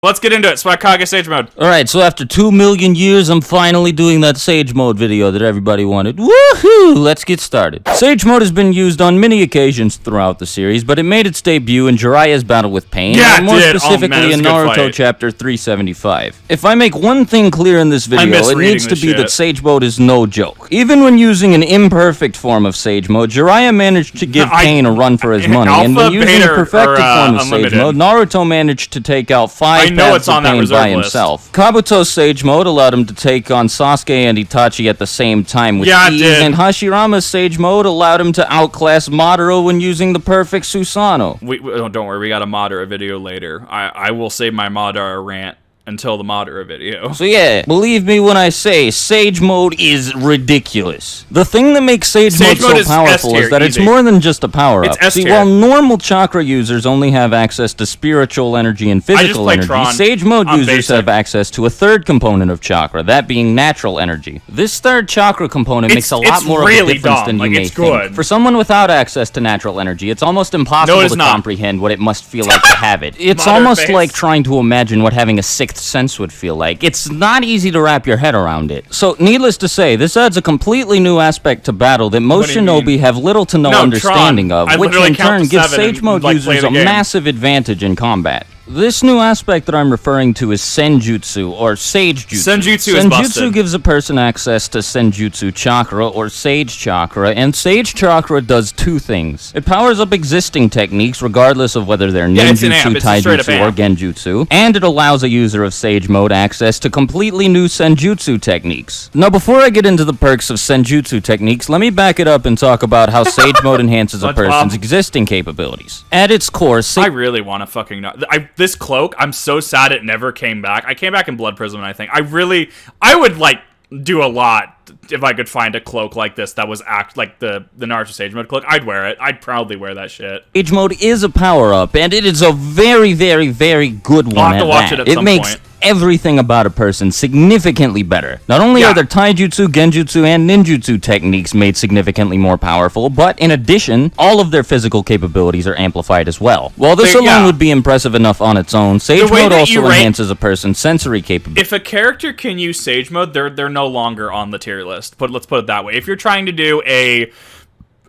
Let's get into it. Swagkage Sage Mode. Alright, so after 2 million years, I'm finally doing that Sage Mode video that everybody wanted. Woohoo! Let's get started. Sage Mode has been used on many occasions throughout the series, but it made its debut in Jiraiya's battle with Pain, and more specifically in Naruto Chapter 375. If I make one thing clear in this video, it needs to be that Sage Mode is no joke. Even when using an imperfect form of Sage Mode, Jiraiya managed to give Pain a run for his money, and when using a perfected form of Sage Mode, Naruto managed to take out 5 paths of Pain by himself. Kabuto's Sage Mode allowed him to take on Sasuke and Itachi at the same time with ease, and Hashirama's Sage Mode allowed him to outclass Madara when using the perfect Susanoo. Don't worry, we got a Madara video later. I will save my Madara rant until the Madara video. So yeah, believe me when I say Sage Mode is ridiculous. The thing that makes Sage Mode so powerful is that it's more than just a power-up. See, while normal chakra users only have access to spiritual energy and physical energy, Sage Mode users have access to a third component of chakra, that being natural energy. This third chakra component makes a lot more of a difference than you may think. For someone without access to natural energy, it's almost impossible to comprehend what it must feel like to have it. It's almost like trying to imagine what having a sixth sense would feel like. It's not easy to wrap your head around it. So, needless to say, this adds a completely new aspect to battle that most shinobi have little to no understanding of, which in turn gives Sage Mode users a massive advantage in combat. This new aspect that I'm referring to is Senjutsu, or Sage Jutsu. Senjutsu gives a person access to Senjutsu Chakra, or Sage Chakra, and Sage Chakra does two things. It powers up existing techniques, regardless of whether they're ninjutsu, taijutsu, or genjutsu, and it allows a user of Sage Mode access to completely new Senjutsu techniques. Now, before I get into the perks of Senjutsu techniques, let me back it up and talk about how Sage Mode enhances a person's existing capabilities. At its core, I really want to fucking know. This cloak, I'm so sad it never came back. I came back in Blood Prism, I think. I would, like, do a lot if I could find a cloak like this that was like the Naruto Sage Mode cloak. I'd wear it. I'd proudly wear that shit. Sage Mode is a power-up, and it is a very, very, very good one. I'll have to watch it at some point. Everything about a person significantly better. Not only are their taijutsu, genjutsu, and ninjutsu techniques made significantly more powerful, but in addition, all of their physical capabilities are amplified as well. While this alone would be impressive enough on its own, Sage Mode also enhances a person's sensory capabilities. If a character can use Sage Mode, they're no longer on the tier list. Let's put it that way. If you're trying to do a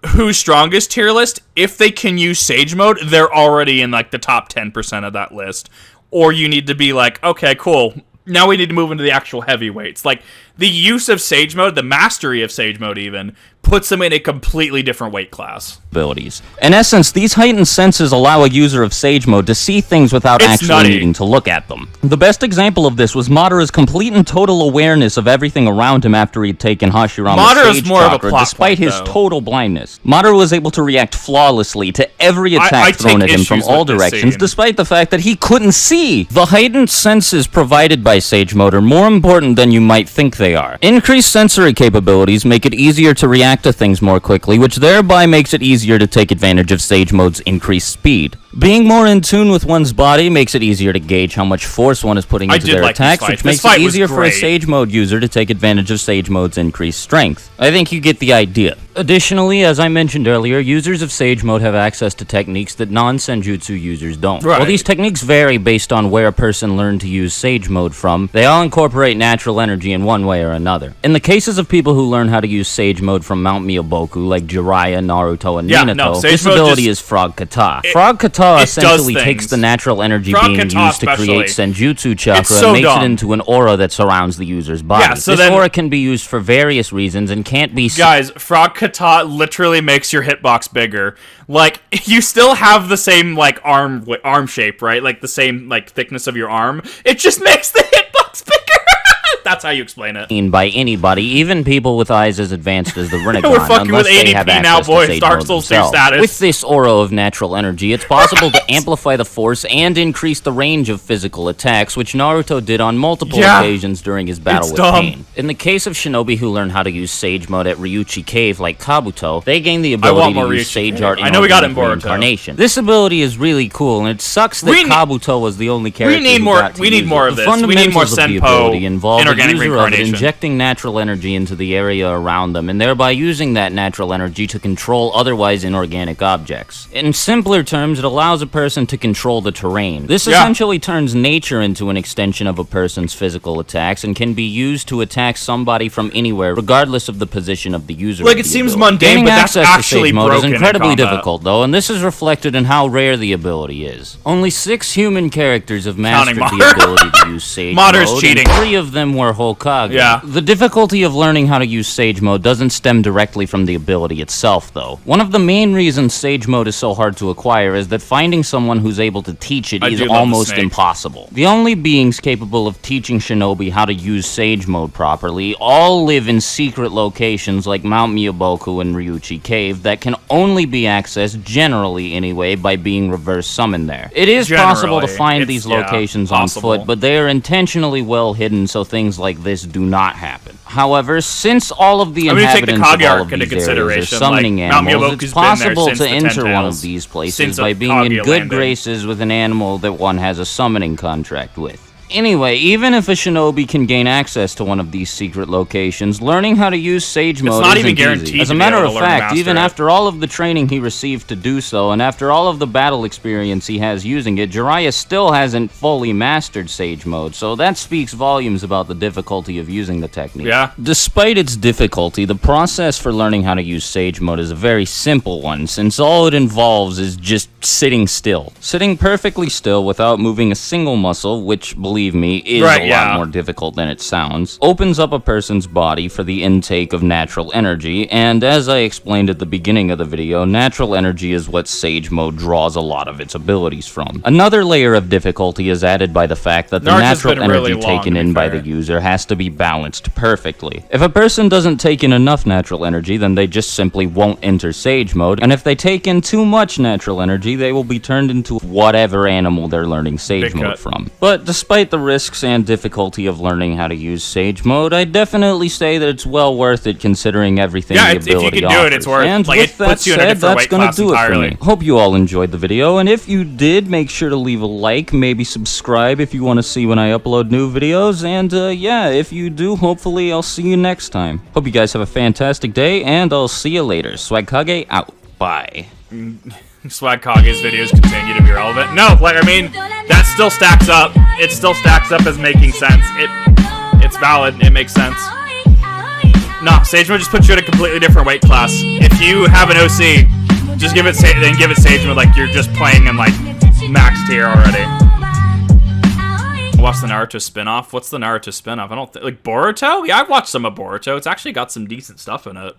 who's strongest tier list, if they can use Sage Mode, they're already in like the top 10% of that list. Or you need to be like, okay, cool, now we need to move into the actual heavyweights. Like, the use of Sage Mode, the mastery of Sage Mode even, puts them in a completely different weight class. In essence, these heightened senses allow a user of Sage Mode to see things without actually needing to look at them. The best example of this was Madara's complete and total awareness of everything around him after he'd taken Hashirama's Sage Chakra, despite his total blindness. Madara was able to react flawlessly to every attack thrown at him from all directions, despite the fact that he couldn't see. The heightened senses provided by Sage Mode are more important than you might think they are. Increased sensory capabilities make it easier to react to things more quickly, which thereby makes it easier to take advantage of Sage Mode's increased speed. Being more in tune with one's body makes it easier to gauge how much force one is putting into their attacks, which makes it easier for a Sage Mode user to take advantage of Sage Mode's increased strength. I think you get the idea. Additionally, as I mentioned earlier, users of Sage Mode have access to techniques that non-Senjutsu users don't. While these techniques vary based on where a person learned to use Sage Mode from, they all incorporate natural energy in one way or another. In the cases of people who learn how to use Sage Mode from Mount Miyoboku, like Jiraiya, Naruto, and Minato, this ability is Frog Kata. Frog Kata essentially takes the natural energy being used to create Senjutsu Chakra and makes it into an aura that surrounds the user's body. This aura can be used for various reasons and can't be... Guys, Frog Kata literally makes your hitbox bigger. Like, you still have the same, like, arm shape, right? Like, the same, like, thickness of your arm. It just makes the hitbox bigger! That's how you explain it. By anybody, even people with eyes as advanced as the Rinnegan, We're fucking unless with they have access now, boys. to Sage Dark Mode Souls 2 themselves. status. With this aura of natural energy, it's possible to amplify the force and increase the range of physical attacks, which Naruto did on multiple occasions during his battle with Pain. In the case of shinobi who learn how to use Sage Mode at Ryuchi Cave, like Kabuto, they gain the ability to use Sage Art in reincarnation. This ability is really cool, and it sucks that Kabuto was the only character we need more of this. We need more Senpo inorganic reincarnation. Injecting natural energy into the area around them, and thereby using that natural energy to control otherwise inorganic objects. In simpler terms, it allows a person person to control the terrain. This essentially turns nature into an extension of a person's physical attacks and can be used to attack somebody from anywhere, regardless of the position of the user. Like, it seems mundane, but that's actually broken. Is incredibly difficult, though, and this is reflected in how rare the ability is. Only 6 human characters have mastered the ability to use Sage Mode, cheating. and 3 of them were Hokage. Yeah. The difficulty of learning how to use Sage Mode doesn't stem directly from the ability itself, though. One of the main reasons Sage Mode is so hard to acquire is that finding someone who's able to teach it is almost impossible. The only beings capable of teaching Shinobi how to use Sage Mode properly all live in secret locations like Mount Miyaboku and Ryuchi Cave that can only be accessed, generally anyway, by being reverse summoned there. It is possible to find these locations on foot, but they are intentionally well hidden so things like this do not happen. However, since all of the inhabitants of all of these areas are summoning animals, it's possible to enter one of these places by being in good graces with an animal that one has a summoning contract with. Anyway, even if a shinobi can gain access to one of these secret locations, learning how to use Sage Mode isn't easy. As a matter of fact, even after all of the training he received to do so, and after all of the battle experience he has using it, Jiraiya still hasn't fully mastered Sage Mode, so that speaks volumes about the difficulty of using the technique. Yeah. Despite its difficulty, the process for learning how to use Sage Mode is a very simple one, since all it involves is just sitting still. Sitting perfectly still without moving a single muscle, which, believe me, is a lot more difficult than it sounds, opens up a person's body for the intake of natural energy, and as I explained at the beginning of the video, natural energy is what Sage Mode draws a lot of its abilities from. Another layer of difficulty is added by the fact that the natural energy taken in by the user has to be balanced perfectly. If a person doesn't take in enough natural energy, then they just simply won't enter Sage Mode, and if they take in too much natural energy, they will be turned into whatever animal they're learning Sage Mode from. But despite the risks and difficulty of learning how to use Sage Mode, I definitely say that it's well worth it considering everything the ability if you can offers. do it, it's worth it. And like, with it that puts you in a said, different that's gonna do entirely. it for me. Hope you all enjoyed the video, and if you did, make sure to leave a like, maybe subscribe if you want to see when I upload new videos, and yeah, if you do, hopefully I'll see you next time. Hope you guys have a fantastic day, and I'll see you later. Swagkage out. Bye. Swagkage's videos continue to be relevant. No, like, I mean, that still stacks up. It still stacks up as making sense. It's valid. It makes sense. No, Sage Mode just puts you in a completely different weight class. If you have an OC, just give it Sage Mode like you're just playing in like max tier already. Watch the Naruto spin-off. What's the Naruto spin-off? I don't think, like, Boruto? Yeah, I've watched some of Boruto. It's actually got some decent stuff in it.